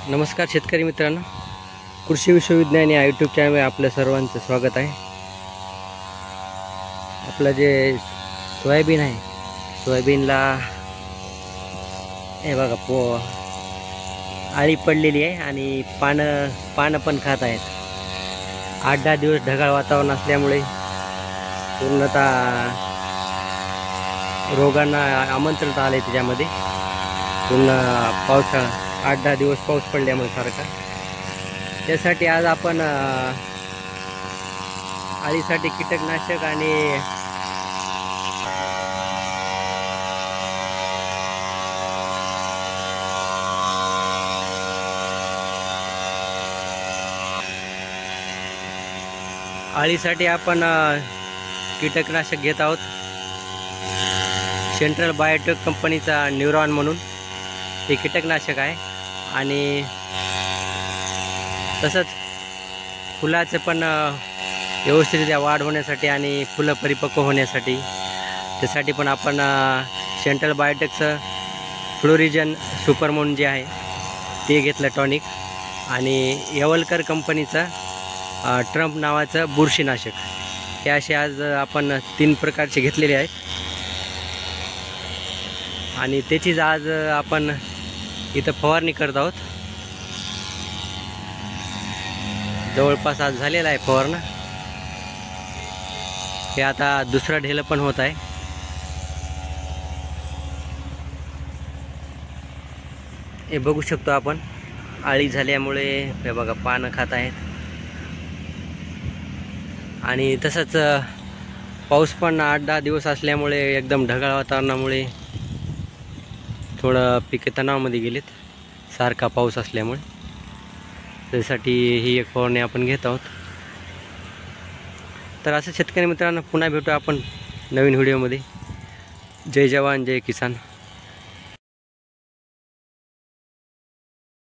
नमस्कार शेतकरी मित्रांनो, कृषी विश्वविद्यालय या यूट्यूब चॅनलवर आपल्या सर्वांचं स्वागत आहे। आपलं जे सोयाबीन आहे, सोयाबीनला हे बघा आळी पडलेली आहे आणि पानं पण खात आहेत। 8-10 दिवस ढगाळ वातावरण असल्यामुळे पूर्णतः रोगांना आमंत्रण आले त्याच्यामध्ये। पुन्हा पावसाळा 8-10 दिवस पाऊस पडल्यामुळे सारखा, त्यासाठी आज आपण आळीसाठी कीटकनाशक आणि कीटकनाशक घेत आहोत। सेंट्रल बायोटेक कंपनीचा न्यूरॉन म्हणून हे कीटकनाशक आहे आणि तसंच फुलाचं पण व्यवस्थितरित्या वाढ होण्यासाठी आणि फुलं परिपक्व होण्यासाठी त्यासाठी पण आपण सेंट्रल बायोटेकचं फ्लोरिजन सुपर म्हणून जे आहे ते घेतलं टॉनिक, आणि यवलकर कंपनीचं ट्रम्प नावाचं बुरशीनाशक। हे असे आज आपण 3 प्रकारचे घेतलेले आहेत आणि त्याचीच आज आपण इथं फवारणी करत आहोत। जवळपास आज झालेला आहे फवारणं। हे आता दुसरा ढेलं पण होत आहे। हे बघू शकतो आपण, आळी झाल्यामुळे हे बघा पानं खात आहेत आणि तसंच पाऊस पण 8-10 दिवस असल्यामुळे एकदम ढगाळ वातावरणामुळे थोडं पिके तणावामध्ये गेलेत, सारखा पाऊस असल्यामुळे। त्यासाठी ही एक फवारणी आपण घेत आहोत। तर असं शेतकरी मित्रांनो, पुन्हा भेटू आपण नवीन व्हिडिओमध्ये। जय जवान जय किसान।